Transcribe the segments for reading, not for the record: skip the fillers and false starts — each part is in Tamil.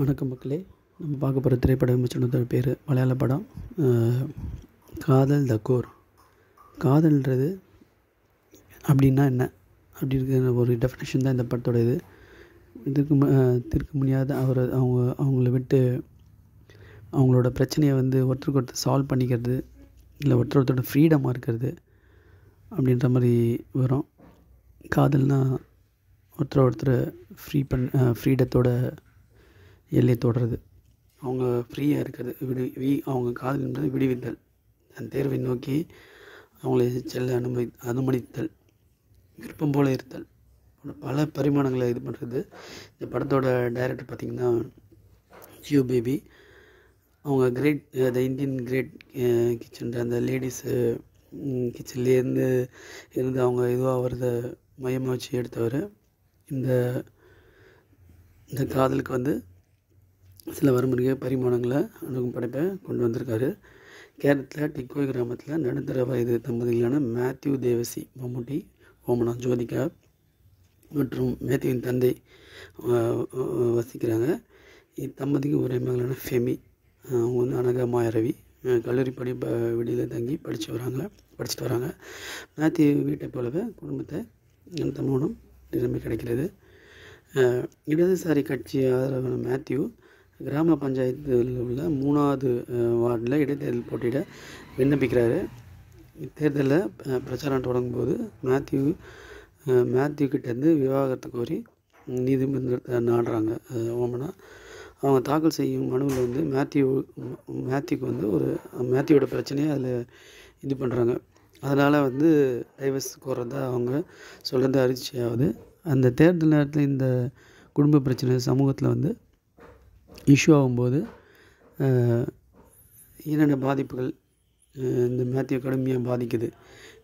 வணக்கம் மக்களே. நம்ம பார்க்க போகிற திரைப்படம் சொன்னதோட பேர் மலையாள படம் காதல் த கோர். காதல்ன்றது அப்படின்னா என்ன அப்படிங்கிற ஒரு டெஃபினேஷன் தான் இந்த படத்தோட இது. தீர்க்க முடியாத அவங்கள விட்டு அவங்களோட பிரச்சனையை ஒருத்தருக்கு ஒருத்தர் சால்வ் பண்ணிக்கிறது, இல்லை ஒருத்தரோட ஃப்ரீடமாக இருக்கிறது அப்படின்ற மாதிரி வரும். காதல்னால் ஒருத்தர் ஃப்ரீடத்தோட எல்லையை தொடுறது, அவங்க ஃப்ரீயாக இருக்கிறது, அவங்க காதல்ன்றது விடுவித்தல், தன் தேர்வை நோக்கி அவங்களை செல்ல அனுமதித்தல், விருப்பம் போல் இருத்தல், பல பரிமாணங்களை இது பண்ணுறது. இந்த படத்தோட டைரக்டர் பார்த்திங்கன்னா ஜியோ பேபி. அவங்க த இந்தியன் கிரேட் கிச்சன், அந்த லேடிஸு கிச்சன்லேருந்து அவங்க இதுவாக வரத மையமாக வச்சு எடுத்தவர். இந்த காதலுக்கு சில வறுமுறை பரிமாணங்களை அணுகும் படைப்பை கொண்டு வந்திருக்காரு. கேரளத்தில் டிக்கோய் கிராமத்தில் நடுத்தர வயது தம்பதிகளான மேத்யூ தேவசி, மம்முட்டி, ஓமனா, ஜோதிகா மற்றும் மேத்யூவின் தந்தை வசிக்கிறாங்க. இத்தம்பதிக்கு ஒரே மகளான ஃபெமி. அவங்க அனகா மாயரவி கல்லூரி விடியில் தங்கி படிச்சுட்டு வராங்க. மேத்யூ வீட்டை போலவே குடும்பத்தை தமோனம் நிரம்பி கிடைக்கிறது. இடதுசாரி கட்சி ஆதரவான மேத்யூ கிராம பஞ்சாயத்தில் உள்ள 3வது வார்டில் இடைத்தேர்தல் போட்டியிட விண்ணப்பிக்கிறாரு. இத்தேர்தலில் பிரச்சாரம் தொடங்கும்போது மேத்யூ கிட்டேருந்து விவாகரத்து கோரி நீதிமன்றத்தை நாடுறாங்க ஓமனா. அவங்க தாக்கல் செய்யும் மனுவில் மேத்யூவோட பிரச்சனையை அதில் இது பண்ணுறாங்க. அதனால் டைவர்ஸ் கோர்றதா அவங்க சொல்கிறது அதிர்ச்சியாகுது. அந்த தேர்தல் நேரத்தில் இந்த குடும்ப பிரச்சனை சமூகத்தில் இஷ்யூ ஆகும்போது என்னென்ன பாதிப்புகள் இந்த மேத்யூ கடுமையாக பாதிக்குது.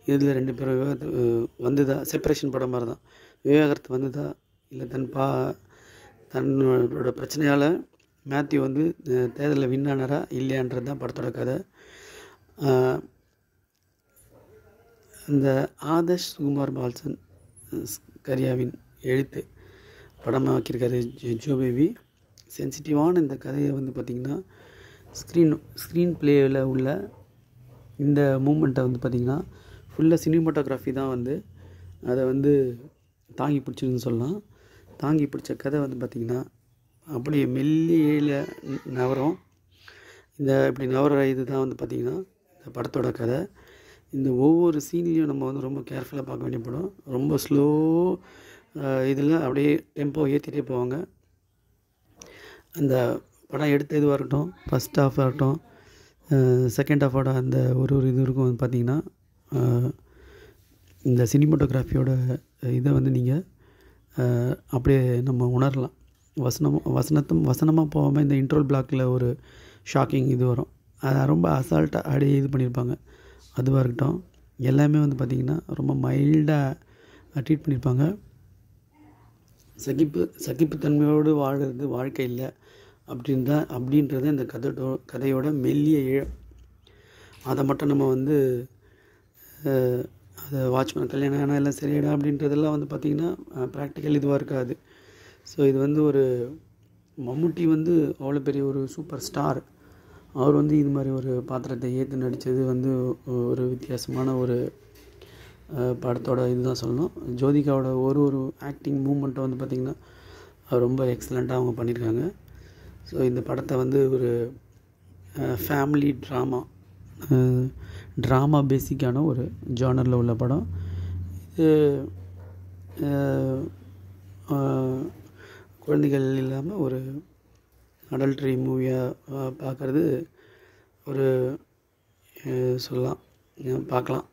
இதில் 2 பேரும் விவாகரத்து செப்பரேஷன் படம் மாதிரி தான். விவாகரத்து வந்ததா இல்லை தன்னோட பிரச்சனையால் மேத்யூ தேர்தலில் வின்னானரா இல்லையான்றது தான் படத்தோட கதை. இந்த ஆதர்ஷ் சுகுமார் பால்சன் கரியாவின் எழுத்து படமாக ஆக்கியிருக்காரு ஜியோ பேபி. சென்சிட்டிவான இந்த கதையை பார்த்திங்கன்னா ஸ்க்ரீன் பிளேயில் உள்ள இந்த மூமெண்ட்டை பார்த்திங்கன்னா ஃபுல்லாக சினிமாட்டோகிராஃபி தான் அதை தாங்கி பிடிச்சிருக்குன்னு சொல்லலாம். தாங்கி பிடிச்ச கதை பார்த்திங்கன்னா அப்படியே மெல்லியில் நவரும். இப்படி நவர இது தான் பார்த்திங்கன்னா இந்த படத்தோட கதை. இந்த ஒவ்வொரு சீன்லேயும் நம்ம ரொம்ப கேர்ஃபுல்லாக பார்க்க வேண்டிய படம். ரொம்ப ஸ்லோ இதில் அப்படியே டெம்போ ஏற்றிட்டே போவாங்க. அந்த படம் எடுத்த இதுவாக இருக்கட்டும், ஃபஸ்ட் ஹாஃபாக இருக்கட்டும், செகண்ட் ஹாஃபோட அந்த ஒரு இது இருக்கும் பார்த்திங்கன்னா இந்த சினிமாட்டோகிராஃபியோட இதை நீங்கள் அப்படியே நம்ம உணரலாம். வசனமாக போகாமல் இந்த இன்ட்ரோல் பிளாக்கில் ஒரு ஷாக்கிங் இது வரும். அதை ரொம்ப அசால்ட்டாக அப்படியே இது பண்ணியிருப்பாங்க. அதுவாக இருக்கட்டும், எல்லாமே பார்த்திங்கன்னா ரொம்ப மைல்டாக ட்ரீட் பண்ணியிருப்பாங்க. சகிப்புத்தன்மையோடு வாழ்கிறது வாழ்க்கை இல்லை அப்படின்றது இந்த கதையோட மெல்லிய இழம். அதை மட்டும் நம்ம அதை வாட்ச்மேன் கல்யாணம் ஆனால் எல்லாம் சரியாடா அப்படின்றதெல்லாம் பார்த்திங்கன்னா ப்ராக்டிக்கல் இதுவாக இருக்காது. ஸோ இது ஒரு மம்முட்டி அவ்வளோ பெரிய ஒரு சூப்பர் ஸ்டார். அவர் இது மாதிரி ஒரு பாத்திரத்தை ஏற்று நடித்தது ஒரு வித்தியாசமான ஒரு படத்தோட இதுதான் சொல்லணும். ஜோதிகாவோட ஒரு ஆக்டிங் மூமெண்ட்டை பார்த்திங்கன்னா ரொம்ப எக்ஸலண்ட்டாக அவங்க பண்ணியிருக்காங்க. ஸோ இந்த படத்தை ஒரு ஃபேமிலி ட்ராமா பேசிக்கான ஒரு ஜானரில் உள்ள படம். இது குழந்தைகள் இல்லாமல் ஒரு அடல்ட்ரி மூவியாக பார்க்குறது ஒரு சொல்லலாம், பார்க்கலாம்.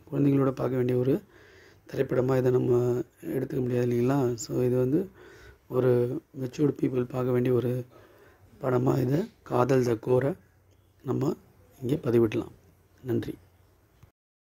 குழந்தைங்களோட பார்க்க வேண்டிய ஒரு திரைப்படமாக இதை நம்ம எடுத்துக்க முடியாது இல்லைங்களா. ஸோ இது ஒரு மெச்சூர்டு பீப்புள் பார்க்க வேண்டிய ஒரு படமாக இதை காதல் த கோரை நம்ம இங்கே பதிவிடலாம். நன்றி.